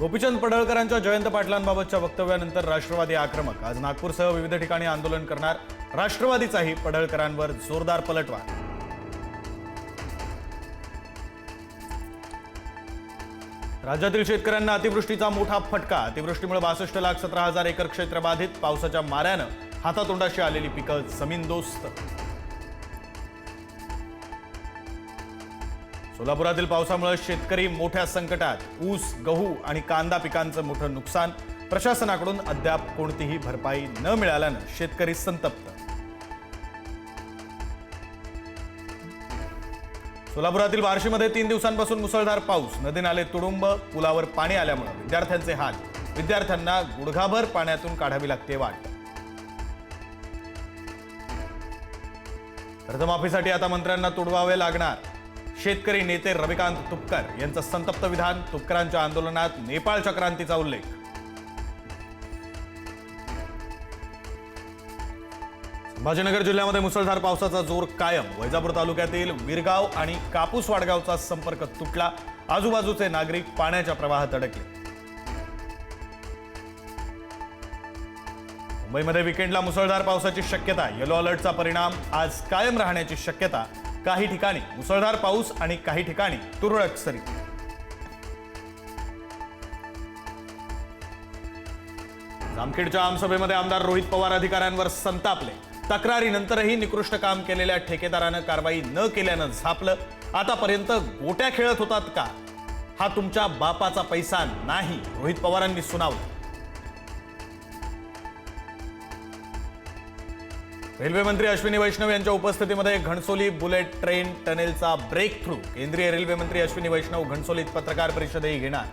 गोपीचंद पडळकरांच्या जयंत पाटलांबाबतच्या वक्तव्यानंतर राष्ट्रवादी आक्रमक। आज नागपूरसह विविध ठिकाणी आंदोलन करणार। राष्ट्रवादीचाही पडळकरांवर जोरदार पलटवार। राज्यातील शेतकऱ्यांना अतिवृष्टीचा मोठा फटका। अतिवृष्टीमुळे 62,17,000 एकर क्षेत्र बाधित। पावसाच्या माऱ्यानं हातातोंडाशी आलेली पिकं जमीनदोस्त। सोलापुरातील पावसामुळे शेतकरी मोठ्या संकटात। ऊस, गहू आणि कांदा पिकांचं मोठं नुकसान। प्रशासनाकडून अद्याप कोणतीही भरपाई न मिळाल्यानं शेतकरी संतप्त। सोलापुरातील बार्शीमध्ये 3 दिवसांपासून मुसळधार पाऊस। नदी नाले तुडुंब। पुलावर पाणी आल्यामुळे विद्यार्थ्यांचे हाल। विद्यार्थ्यांना गुडघाभर पाण्यातून काढावी लागते वाट। कर्जमाफीसाठी आता मंत्र्यांना तुडवावे लागणार। शेतकरी नेते रविकांत तुपकर यांचं संतप्त विधान। तुपकरांच्या आंदोलनात नेपाळच्या क्रांतीचा उल्लेख। संभाजीनगर जिल्ह्यामध्ये मुसळधार पावसाचा जोर कायम। वैजापूर तालुक्यातील विरगाव आणि कापूस वाडगावचा संपर्क तुटला। आजूबाजूचे नागरिक पाण्याच्या प्रवाहात अडकले। मुंबईमध्ये विकेंडला मुसळधार पावसाची शक्यता। येलो अलर्टचा परिणाम आज कायम राहण्याची शक्यता। काही ठिकाणी मुसळधार पाऊस आणि काही ठिकाणी तुरळक सरी। जामखेडच्या आमसभेमध्ये आमदार रोहित पवार अधिकाऱ्यांवर संतापले। तक्रारीनंतरही निकृष्ट काम केलेल्या ठेकेदारानं कारवाई न केल्यानं झापलं। आतापर्यंत गोट्या खेळत होतात का? हा तुमच्या बापाचा पैसा नाही, रोहित पवारांनी सुनावलं। रेल्वे मंत्री अश्विनी वैष्णव यांच्या उपस्थितीमध्ये घणसोली बुलेट ट्रेन टनेलचा ब्रेक थ्रू। केंद्रीय रेल्वे मंत्री अश्विनी वैष्णव घणसोलीत पत्रकार परिषदही घेणार।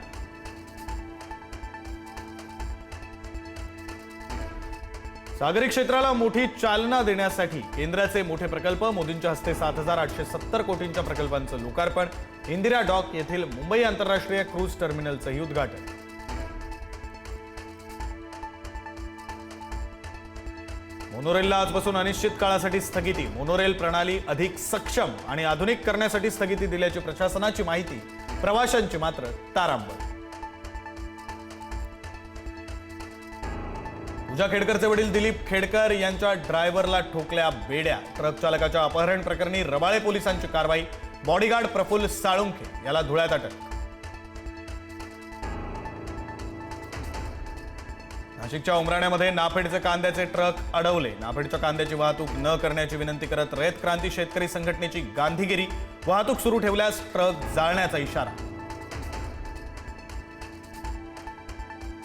सागरी क्षेत्राला मोठी चालना देण्यासाठी केंद्राचे मोठे प्रकल्प। मोदींच्या हस्ते 7,870 कोटींच्या प्रकल्पांचं लोकार्पण। इंदिरा डॉक येथील मुंबई आंतरराष्ट्रीय क्रूज टर्मिनलचंही उद्घाटन। मोनोरेलला आजपासून अनिश्चित काळासाठी स्थगिती। मोनोरेल प्रणाली अधिक सक्षम आणि आधुनिक करण्यासाठी स्थगिती दिल्याची प्रशासनाची माहिती। प्रवाशांची मात्र तारांबळ। पूजा खेडकरचे वडील दिलीप खेडकर यांच्या ड्रायव्हरला ठोकल्या बेड्या। ट्रक चालकाच्या अपहरण प्रकरणी रबाळे पोलिसांची कारवाई। बॉडीगार्ड प्रफुल्ल साळुंखे याला धुळ्यात अटक। नाशिकच्या उमराण्यामध्ये नाफेडचे कांद्याचे ट्रक अडवले। नाफेडच्या कांद्याची वाहतूक न करण्याची विनंती करत रयत क्रांती शेतकरी संघटनेची गांधीगिरी। वाहतूक सुरू ठेवल्यास ट्रक जाळण्याचा इशारा।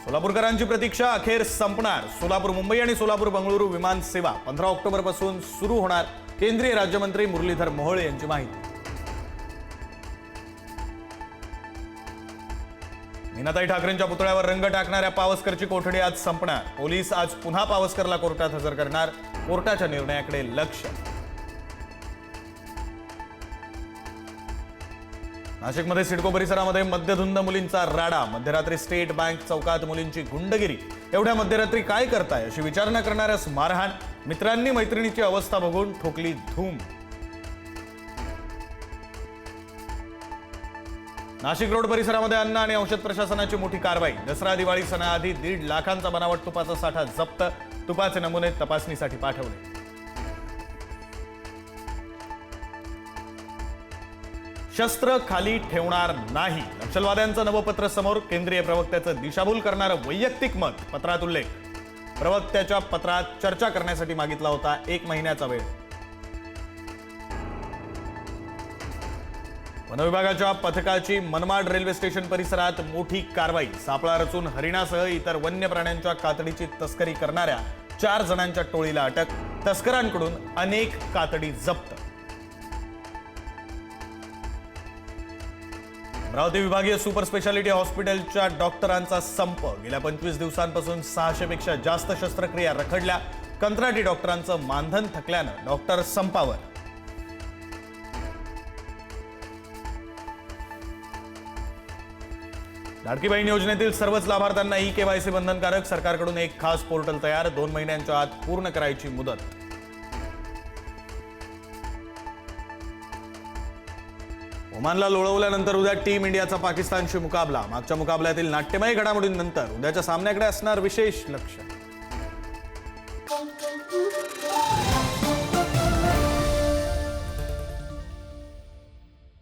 सोलापूरकरांची प्रतीक्षा अखेर संपणार। सोलापूर मुंबई आणि सोलापूर बंगळुरू विमान सेवा 15 ऑक्टोबरपासून सुरू होणार। केंद्रीय राज्यमंत्री मुरलीधर मोहोळ यांची माहिती। मीनाताई ठाकरेंच्या पुतळ्यावर रंग टाकणाऱ्या पावसकरची कोठडी आज संपणार। पोलीस आज पुन्हा पावसकरला कोर्टात हजर करणार। कोर्टाच्या निर्णयाकडे लक्ष। नाशिकमध्ये सिडको परिसरामध्ये मद्यधुंद मुलींचा राडा। मध्यरात्री स्टेट बँक चौकात मुलींची गुंडगिरी। एवढ्या मध्यरात्री काय करताय अशी विचारणा करणाऱ्यास मारहाण। मित्रांनी मैत्रिणीची अवस्था बघून ठोकली धूम। नाशिक रोड परिसरामध्ये अन्न आणि औषध प्रशासनाची मोठी कारवाई। दसरा दिवाळी सणाआधी 1.5 लाखांचा बनावट तुपाचा साठा जप्त। तुपाचे नमुने तपासणीसाठी पाठवले। शस्त्र खाली ठेवणार नाही। नक्षलवाद्यांचं नवपत्र समोर। केंद्रीय प्रवक्त्याचं दिशाभूल करणारं वैयक्तिक मत। पत्रात उल्लेख। प्रवक्त्याच्या पत्रात चर्चा करण्यासाठी मागितला होता 1 महिन्याचा वेळ। वनविभागाच्या पथकाची मनमाड रेल्वे स्टेशन परिसरात मोठी कारवाई। सापळा रचून हरिणासह इतर वन्य प्राण्यांच्या कातडीची तस्करी करणाऱ्या 4 जणांच्या टोळीला अटक। तस्करांकडून अनेक कातडी जप्त। अमरावती विभागीय सुपर स्पेशालिटी हॉस्पिटलच्या डॉक्टरांचा संप। गेल्या 25 दिवसांपासून 600 पेक्षा जास्त शस्त्रक्रिया रखडल्या। कंत्राटी डॉक्टरांचं मानधन थकल्यानं डॉक्टर संपावर। लाडकी बहीण योजनेतील सर्वच लाभार्थ्यांना ई-केवायसी बंधनकारक। सरकारकडून एक खास पोर्टल तयार। 2 महिन्यांच्या आत पूर्ण करायची मुदत। ओमानला लोळवल्यानंतर उद्या टीम इंडियाचा पाकिस्तानशी मुकाबला. मागच्या मुकाबल्यातील नाट्यमय घडामोडींनंतर उद्याच्या सामन्याकडे असणार विशेष लक्ष.